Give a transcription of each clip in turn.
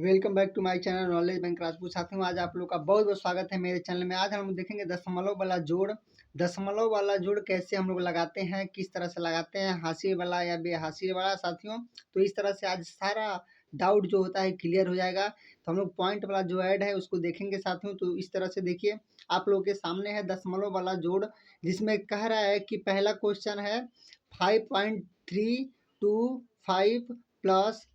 Welcome back to my channel knowledge bank Rajput. साथियों, आज आप लोग का बहुत बहुत स्वागत है मेरे चैनल में। आज हम लोग देखेंगे दशमलव वाला जोड़। दशमलव वाला जोड़ कैसे हम लोग लगाते हैं, किस तरह से लगाते हैं, हासिल वाला या बेहासिल वाला। साथियों, तो इस तरह से आज सारा डाउट जो होता है क्लियर हो जाएगा। तो हम लोग पॉइंट वाला जो ऐड है उसको देखेंगे साथियों। तो इस तरह से देखिए, आप लोगों के सामने है दशमलव वाला जोड़, जिसमें कह रहा है कि पहला क्वेश्चन है 5.325 प्लस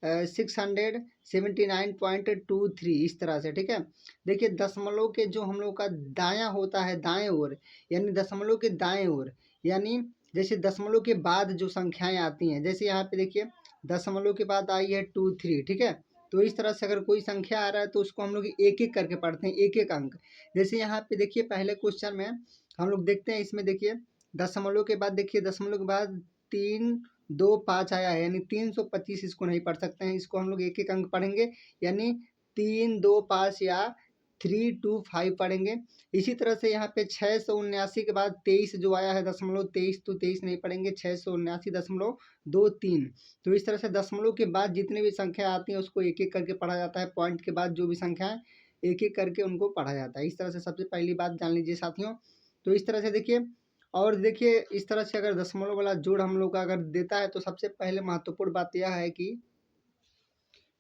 679.23 इस तरह से। ठीक है, देखिए दशमलव के जो हम लोग का दायां होता है दाएं ओर, यानी दशमलव के दाएं ओर, यानी जैसे दशमलव के बाद जो संख्याएं आती हैं, जैसे यहाँ पे देखिए दशमलव के बाद आई है 23। ठीक है, तो इस तरह से अगर कोई संख्या आ रहा है तो उसको हम लोग एक एक करके पढ़ते हैं, एक एक अंक। जैसे यहाँ पे देखिए पहले क्वेश्चन में हम लोग देखते हैं, इसमें देखिए दशमलव के बाद, देखिए दशमलव के बाद 325 आया है, यानी 325 इसको नहीं पढ़ सकते हैं, इसको हम लोग एक एक अंक पढ़ेंगे, यानी 325 या 325 पढ़ेंगे। इसी तरह से यहाँ पे 679 के बाद 23 जो आया है दशमलव 23, तो 23 नहीं पढ़ेंगे, 679.23। तो इस तरह से दशमलव के बाद जितने भी संख्या आती हैं उसको एक एक करके पढ़ा जाता है। पॉइंट के बाद जो भी संख्या है एक एक करके उनको पढ़ा जाता है। इस तरह से सबसे पहली बात जान लीजिए साथियों। तो इस तरह से देखिए, और देखिए इस तरह से अगर दशमलव वाला जोड़ हम लोग का अगर देता है तो सबसे पहले महत्वपूर्ण बात यह है कि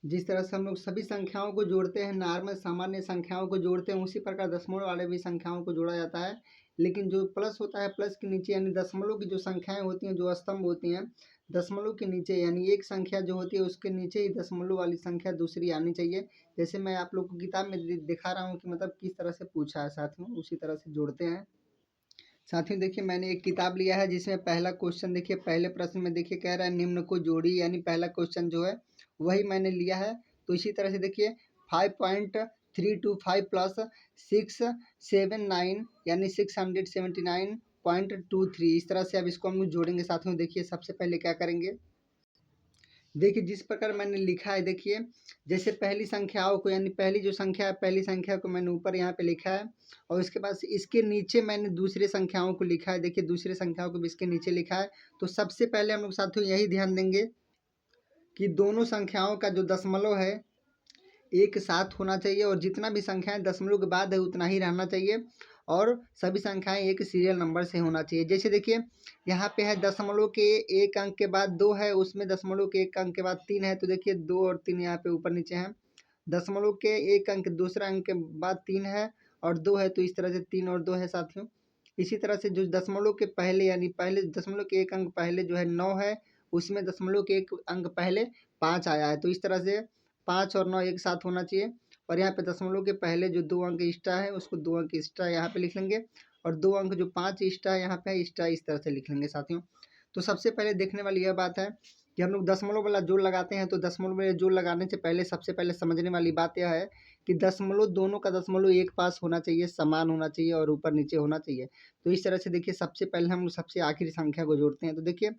जिस तरह से हम लोग सभी संख्याओं को जोड़ते हैं, नॉर्मल सामान्य संख्याओं को जोड़ते हैं, उसी प्रकार दशमलव वाले भी संख्याओं को जोड़ा जाता है। लेकिन जो प्लस होता है, प्लस के नीचे यानी दशमलव की जो संख्याएं होती हैं, जो स्तंभ होती हैं, दशमलव के नीचे यानी एक संख्या जो होती है उसके नीचे ही दशमलव वाली संख्या दूसरी आनी चाहिए। जैसे मैं आप लोग को किताब में दिखा रहा हूँ कि मतलब किस तरह से पूछा है साथियों, उसी तरह से जोड़ते हैं। साथियों देखिए, मैंने एक किताब लिया है जिसमें पहला क्वेश्चन देखिए, पहले प्रश्न में देखिए कह रहा है निम्न को जोड़ी, यानी पहला क्वेश्चन जो है वही मैंने लिया है। तो इसी तरह से देखिए 5.325 प्लस 679 यानी 679.23, इस तरह से अब इसको हम लोग जोड़ेंगे साथियों। देखिए सबसे पहले क्या करेंगे, देखिए जिस प्रकार मैंने लिखा है, देखिए जैसे पहली संख्याओं को, यानी पहली जो संख्या है पहली संख्या को मैंने ऊपर यहाँ पे लिखा है, और उसके बाद इसके नीचे मैंने दूसरे संख्याओं को लिखा है। देखिए दूसरे संख्याओं को भी इसके नीचे लिखा है। तो सबसे पहले हम लोग साथियों यही ध्यान देंगे कि दोनों संख्याओं का जो दशमलव है एक साथ होना चाहिए, और जितना भी संख्याएं दशमलव के बाद है उतना ही रहना चाहिए, और सभी संख्याएं एक सीरियल नंबर से होना चाहिए। जैसे देखिए यहाँ पे है दशमलव के एक अंक के बाद 2 है, उसमें दशमलव के एक अंक के बाद 3 है, तो देखिए 2 और 3 यहाँ पे ऊपर नीचे हैं। दशमलव के एक अंक दूसरा अंक के बाद 3 है और 2 है, तो इस तरह से 3 और 2 है साथियों। इसी तरह से जो दशमलव के पहले, यानी पहले दशमलव के एक अंक पहले जो है 9 है, उसमें दशमलव के एक अंक पहले 5 आया है, तो इस तरह से 5 और 9 एक साथ होना चाहिए। और यहाँ पे दशमलव के पहले जो 2 अंक एक्स्ट्रा है उसको 2 अंक एक्स्ट्रा यहाँ पे लिख लेंगे, और 2 अंक जो 5 एक्स्ट्रा यहाँ पे एक्स्ट्रा इस तरह से लिख लेंगे साथियों। तो सबसे पहले देखने वाली यह बात है कि हम लोग दशमलव वाला जोड़ लगाते हैं, तो दशमलव वाले जोड़ लगाने से पहले सबसे पहले समझने वाली बात यह है कि दशमलव, दोनों का दशमलव एक पास होना चाहिए, समान होना चाहिए और ऊपर नीचे होना चाहिए। तो इस तरह से देखिए सबसे पहले हम लोग सबसे आखिरी संख्या को जोड़ते हैं। तो देखिए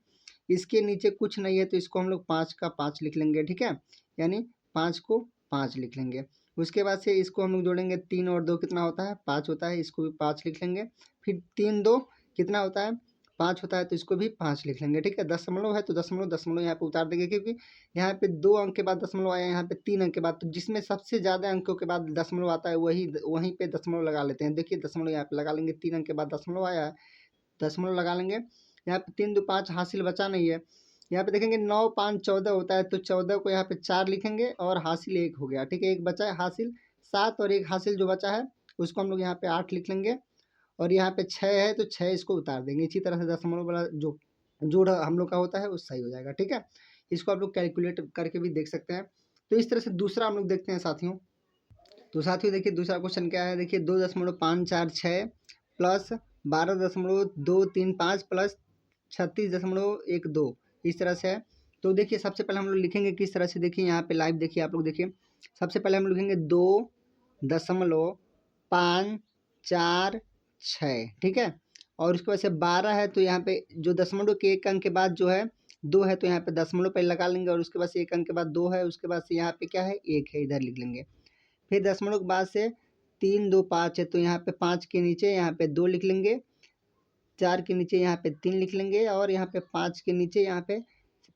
इसके नीचे कुछ नहीं है, तो इसको हम लोग 5 का 5 लिख लेंगे। ठीक है, यानी 5 को 5 लिख लेंगे। उसके बाद से इसको हम लोग जोड़ेंगे, 3 और 2 कितना होता है, 5 होता है, इसको भी 5 लिख लेंगे। फिर 3 2 कितना होता है, 5 होता है, तो इसको भी 5 लिख लेंगे। ठीक है, दशमलव है तो दशमलव दशमलव यहाँ पे उतार देंगे, क्योंकि यहाँ पे 2 अंक के बाद दशमलव आया, यहाँ पे 3 अंक के बाद, तो जिसमें सबसे ज़्यादा अंकों के बाद दशमलव आता है वहीं पे दशमलव लगा लेते हैं। देखिए दशमलव यहाँ पे लगा लेंगे, 3 अंक के बाद दशमलव आया है, दशमलव लगा लेंगे। यहाँ पे 3 2 5 हासिल बचा नहीं है। यहाँ पे देखेंगे 9 5 14 होता है, तो 14 को यहाँ पे 4 लिखेंगे और हासिल 1 हो गया। ठीक है, एक बचा है हासिल 7, और एक हासिल जो बचा है उसको हम लोग यहाँ पे 8 लिख लेंगे, और यहाँ पे 6 है तो 6 इसको उतार देंगे। इसी तरह से दशमलव वाला जो जोड़ हम लोग का होता है वो सही हो जाएगा। ठीक है, इसको आप लोग कैलकुलेट करके भी देख सकते हैं। तो इस तरह से दूसरा हम लोग देखते हैं साथियों। तो साथियों देखिए दूसरा क्वेश्चन क्या है, देखिए 2.546 प्लस 12.235 प्लस 36.12 इस तरह से है। तो देखिए सबसे पहले हम लोग लिखेंगे किस तरह से, देखिए यहाँ पे लाइव देखिए आप लोग, देखिए सबसे पहले हम लोग लिखेंगे 2.546। ठीक है, और उसके बाद से 12 है, तो यहाँ पे जो दशमलव के एक अंक के बाद जो है 2 है, तो यहाँ पे दशमलव पहले लगा लेंगे, और उसके बाद से एक अंक के बाद 2 है, उसके बाद से यहाँ पे क्या है 1 है, इधर लिख लेंगे। फिर दशमलव के बाद से 3 2 5 है, तो यहाँ पे 5 के नीचे यहाँ पे 2 लिख लेंगे, 4 के नीचे यहाँ पे 3 लिख लेंगे, और यहाँ पे 5 के नीचे यहाँ पे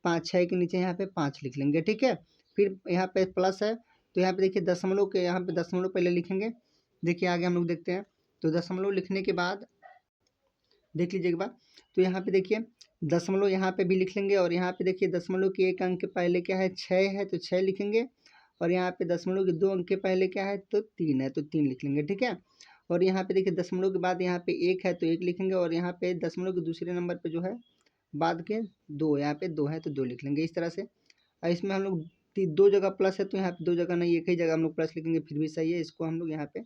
5 6 के नीचे यहाँ पे 5 लिख लेंगे। ठीक है, फिर यहाँ पे प्लस है तो यहाँ पे देखिए दशमलव के यहाँ पे दशमलव पहले लिखेंगे। देखिए आगे हम लोग देखते हैं, तो दशमलव लिखने के बाद देख लीजिएगा बात, तो यहाँ पे देखिए दशमलव यहाँ पे भी लिख लेंगे, और यहाँ पे देखिए दशमलव के एक अंक के पहले क्या है 6 है तो 6 लिखेंगे, और यहाँ पे दशमलव के 2 अंक के पहले क्या है तो 3 है तो 3 लिख लेंगे, ठीक है। और यहाँ पे देखिए दशमलव के बाद यहाँ पे 1 है तो 1 लिखेंगे, और यहाँ पे दशमलव के दूसरे नंबर पे जो है बाद के 2, यहाँ पे 2 है तो 2 लिख लेंगे इस तरह से। और इसमें हम लोग 2 जगह प्लस है तो यहाँ पे 2 जगह नहीं, एक ही जगह हम लोग प्लस लिखेंगे फिर भी सही है। इसको हम लोग यहाँ पे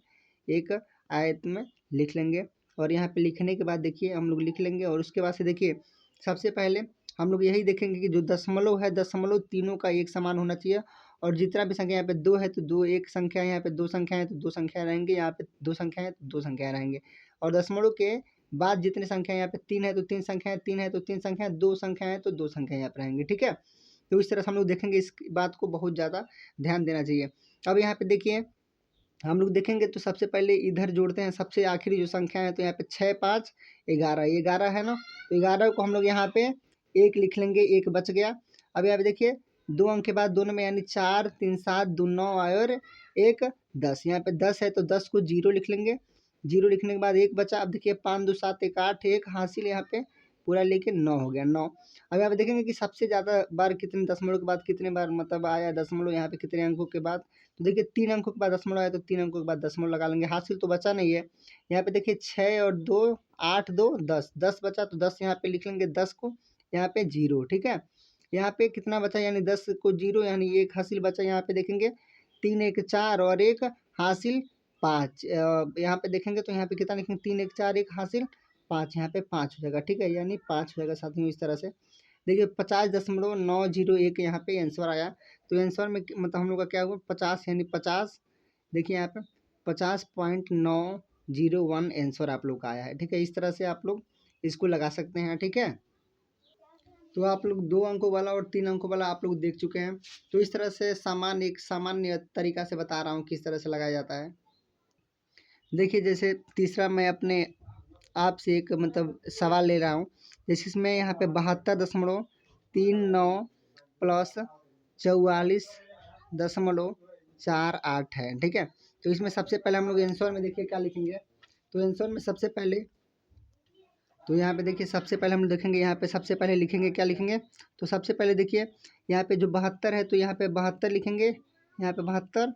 एक आयत में लिख लेंगे, और यहाँ पे लिखने के बाद देखिए हम लोग लिख लेंगे, और उसके बाद से देखिए सबसे पहले हम लोग यही देखेंगे कि जो दशमलव है दशमलव तीनों का एक समान होना चाहिए, और जितना भी संख्या यहाँ पे 2 है तो 2 एक संख्या है, यहाँ पे 2 संख्या है तो 2 संख्या रहेंगे, यहाँ पे 2 संख्या है तो 2 संख्या रहेंगे। और दशमलव के बाद जितने संख्या यहाँ पे 3 है तो 3 संख्या है, 3 है तो 3 संख्या है, 2 संख्या है तो 2 संख्या यहाँ पे रहेंगे, ठीक है। तो इस तरह से हम लोग देखेंगे, इस बात को बहुत ज़्यादा ध्यान देना चाहिए। अब यहाँ पे देखिए हम लोग देखेंगे तो सबसे पहले इधर जोड़ते हैं, सबसे आखिरी जो संख्या है तो यहाँ पे 6 5 11, 11 है ना, तो 11 को हम लोग यहाँ पे 1 लिख लेंगे, 1 बच गया। अब यहाँ पे देखिए 2 अंक के बाद दोनों में यानी 4 3 7 2 9 और 1 10, यहाँ पे 10 है तो 10 को 0 लिख लेंगे, 0 लिखने के बाद 1 बचा। अब देखिए 5 2 7 1 8, 1 हासिल यहाँ पे पूरा लेके 9 हो गया 9। अब यहाँ पे देखेंगे कि सबसे ज़्यादा बार कितने दशमलव के बाद कितने बार मतलब आया दशमलव, यहाँ पे कितने अंकों के बाद, तो देखिए 3 अंकों के बाद दशमलव आया तो 3 अंकों के बाद दशमलव लगा लेंगे, हासिल तो बचा नहीं है। यहाँ पे देखिए 6 और 2 8 2 10, 10 बचा तो 10 यहाँ पे लिख लेंगे, 10 को यहाँ पे 0, ठीक है। यहाँ पे कितना बचा यानी 10 को 0 यानी 1 हासिल बचा, यहाँ पे देखेंगे 3 1 4 और 1 हासिल 5, यहाँ पे देखेंगे तो यहाँ पे कितना लिखेंगे 3 1 4 1 हासिल 5, यहाँ पे 5 हो जाएगा, ठीक है, यानी 5 हो जाएगा साथियों इस तरह से। देखिए 50.901 यहाँ पे आंसर आया, तो आंसर में मतलब हम लोग का क्या हुआ 50 यानी 50, देखिए यहाँ पे 50.901 आंसर आप लोग का आया है, ठीक है। इस तरह से आप लोग इसको लगा सकते हैं, ठीक है। तो आप लोग 2 अंकों वाला और 3 अंकों वाला आप लोग देख चुके हैं, तो इस तरह से एक सामान्य तरीका से बता रहा हूँ किस तरह से लगाया जाता है। देखिए जैसे तीसरा मैं अपने आपसे एक मतलब सवाल ले रहा हूँ, जैसे इसमें यहाँ पे 72.39 प्लस 44.48 है, ठीक है। तो इसमें सबसे पहले हम लोग आंसर में देखिए क्या लिखेंगे, तो आंसर में सबसे पहले तो यहाँ पे देखिए सबसे पहले हम देखेंगे, यहाँ पे सबसे पहले लिखेंगे क्या लिखेंगे, तो सबसे पहले देखिए यहाँ पे जो 72 है तो यहाँ पे 72 लिखेंगे, यहाँ पे 72,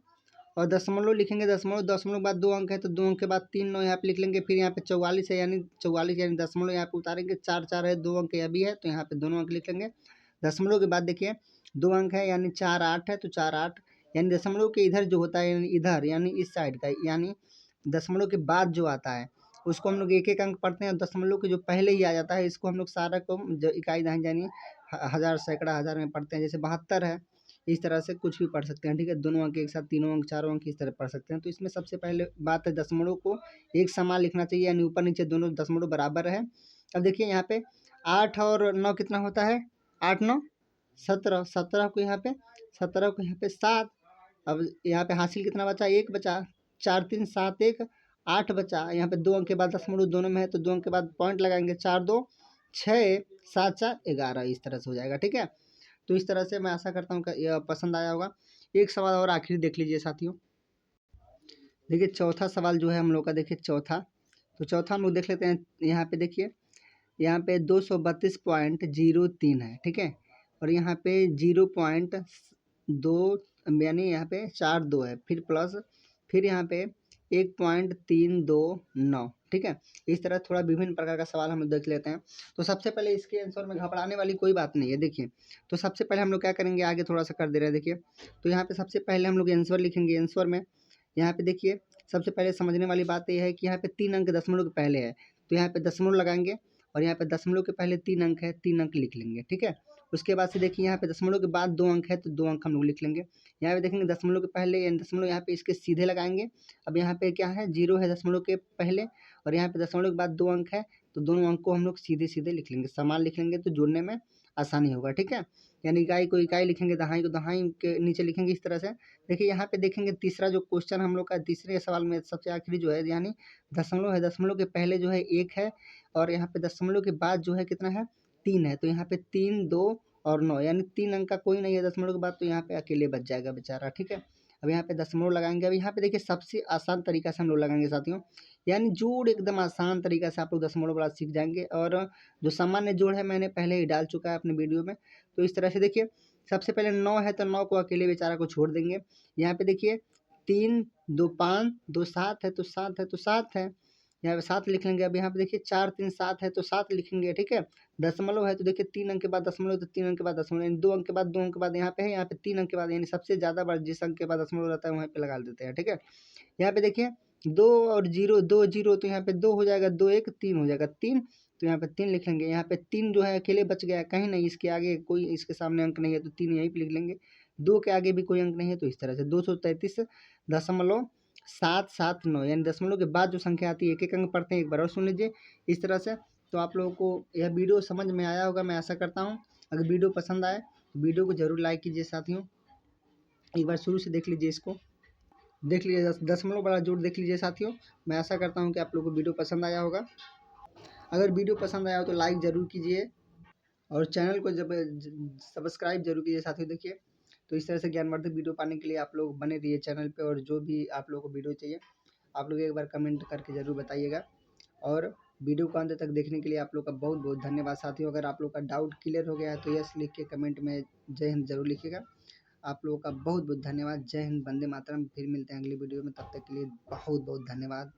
और दशमलव लिखेंगे, दशमलव के बाद 2 अंक है तो 2 अंक के बाद 3 9 यहाँ पे लिख लेंगे, फिर यहाँ पे 44 है यानी 44 यानी दशमलव यहाँ पे उतारेंगे, 4 4 है 2 अंक यह भी है तो यहाँ पे दोनों अंक लिख लेंगे। दशमलव के बाद देखिए 2 अंक है यानी 4 8 है तो 4 8, यानी दशमलव के इधर जो होता है यानी इधर यानी इस साइड का, यानी दशमलव के बाद जो आता है उसको हम लोग एक एक अंक पढ़ते हैं, दशमलव के जो पहले ही आ जाता है इसको हम लोग सारा को जो इकाई दहाई यानी हज़ार सैकड़ा हज़ार में पढ़ते हैं। जैसे 72 है, इस तरह से कुछ भी पढ़ सकते हैं, ठीक है, दोनों अंक एक साथ, तीनों अंक चारों अंक इस तरह पढ़ सकते हैं। तो इसमें सबसे पहले बात है दशमलव को एक समान लिखना चाहिए, यानी ऊपर नीचे दोनों दशमलव बराबर है। अब देखिए यहाँ पे 8 और 9 कितना होता है, 8 9 17, 17 को यहाँ पे 17 को यहाँ पे 7, अब यहाँ पे हासिल कितना बचा 1 बचा, 4 3 7 1 8 बचा, यहाँ पे 2 अंक के बाद दशमलव दोनों में है तो 2 अंक के बाद पॉइंट लगाएंगे, 4 2 6 7 4 11, इस तरह से हो जाएगा, ठीक है। तो इस तरह से मैं आशा करता हूँ कि यह पसंद आया होगा। एक सवाल और आखिरी देख लीजिए साथियों, देखिए चौथा सवाल जो है हम लोग का, देखिए चौथा, तो चौथा हम लोग देख लेते हैं। यहाँ पे देखिए यहाँ पे 232.03 है, ठीक है, और यहाँ पे 0.2 यानी यहाँ पे 4 2 है, फिर प्लस फिर यहाँ पे 1.329, ठीक है। इस तरह थोड़ा विभिन्न प्रकार का सवाल हम लोग देख लेते हैं। तो सबसे पहले इसके आंसर में घबराने वाली कोई बात नहीं है। देखिए तो सबसे पहले हम लोग क्या करेंगे, आगे थोड़ा सा कर दे रहे हैं, देखिए तो यहाँ पे सबसे पहले हम लोग आंसर लिखेंगे। आंसर में यहाँ पे देखिए सबसे पहले समझने वाली बात यह है कि यहाँ पे 3 अंक दशमलव के पहले है तो यहाँ पे दशमलव लगाएंगे, और यहाँ पे दशमलव के पहले 3 अंक है, 3 अंक लिख लेंगे, ठीक है। उसके बाद से देखिए यहाँ पे दशमलव के बाद 2 अंक है तो 2 अंक हम लोग लिख लेंगे। यहाँ पे देखेंगे दशमलव के पहले यानी दशमलव यहाँ पे इसके सीधे लगाएंगे। अब यहाँ पे क्या है 0 है दशमलव के पहले, और यहाँ पे दशमलव के बाद 2 अंक है तो दोनों अंक को हम लोग सीधे सीधे लिख लेंगे, समान लिख लेंगे तो जोड़ने में आसानी होगा, ठीक है। यानी इकाई को इकाई लिखेंगे, दहाई को दहाई के नीचे लिखेंगे, इस तरह से। देखिए यहाँ पे देखेंगे तीसरा जो क्वेश्चन हम लोग का, तीसरे सवाल में सबसे आखिरी जो है यानी दशमलव है, दशमलव के पहले जो है 1 है, और यहाँ पे दशमलव के बाद जो है कितना है 3 है, तो यहाँ पे 3 2 और 9 यानी 3 अंक का कोई नहीं है दशमलव के बाद, तो यहाँ पे अकेले बच जाएगा बेचारा। ठीक है, अब यहाँ पे दशमलव लगाएंगे। अब यहाँ पे देखिए सबसे आसान तरीका से हम लोग लगाएंगे साथियों, यानी जोड़ एकदम आसान तरीका से आप लोग दशमलव वाला सीख जाएंगे। और जो सामान्य जोड़ है मैंने पहले ही डाल चुका है अपने वीडियो में। तो इस तरह से देखिए, सबसे पहले 9 है तो 9 को अकेले बेचारा को छोड़ देंगे। यहाँ पे देखिए 3 2 5 2 7 है तो 7 है तो 7 है, यहाँ पे 7 लिख लेंगे। अब यहाँ पे देखिए 4 3 7 है तो 7 लिखेंगे। ठीक है, दशमलव है तो देखिए 3 अंक के बाद दशमलव, तो 3 अंक के बाद दशमलव, यानी 2 अंक के बाद 2 अंक के बाद यहाँ पे है, यहाँ पे 3 अंक के बाद, यानी सबसे ज़्यादा बार जिस अंक के बाद दशमलव रहता है वहाँ पे लगा देते हैं। ठीक है, यहाँ पे देखिए 2 और 0 2 0, तो यहाँ पे 2 हो जाएगा, 2 1 3 हो जाएगा 3, तो यहाँ पे 3 लिख लेंगे। यहाँ पे 3 जो है अकेले बच गया, कहीं नहीं, इसके आगे कोई इसके सामने अंक नहीं है, तो 3 यहीं पे लिख लेंगे। 2 के आगे भी कोई अंक नहीं है, तो इस तरह से 233.779, यानी दशमलव के बाद जो संख्या आती है एक एक अंक पढ़ते हैं। एक बार और सुन लीजिए इस तरह से। तो आप लोगों को यह वीडियो समझ में आया होगा, मैं आशा करता हूँ। अगर वीडियो पसंद आए तो वीडियो को जरूर लाइक कीजिए साथियों। एक बार शुरू से देख लीजिए, इसको देख लीजिए, दशमलव वाला जोड़ देख लीजिए साथियों। मैं आशा करता हूँ कि आप लोगों को वीडियो पसंद आया होगा। अगर वीडियो पसंद आया हो तो लाइक ज़रूर कीजिए और चैनल को जब सब्सक्राइब जरूर कीजिए साथियों। देखिए, तो इस तरह से ज्ञानवर्धक वीडियो पाने के लिए आप लोग बने रहिए चैनल पे, और जो भी आप लोगों को वीडियो चाहिए आप लोग एक बार कमेंट करके ज़रूर बताइएगा। और वीडियो को अंत तक देखने के लिए आप लोग का बहुत बहुत धन्यवाद साथियों। अगर आप लोग का डाउट क्लियर हो गया है तो यस लिख के कमेंट में जय हिंद जरूर लिखिएगा। आप लोगों का बहुत बहुत धन्यवाद। जय हिंद, वंदे मातरम। फिर मिलते हैं अगली वीडियो में, तब तक के लिए बहुत बहुत धन्यवाद।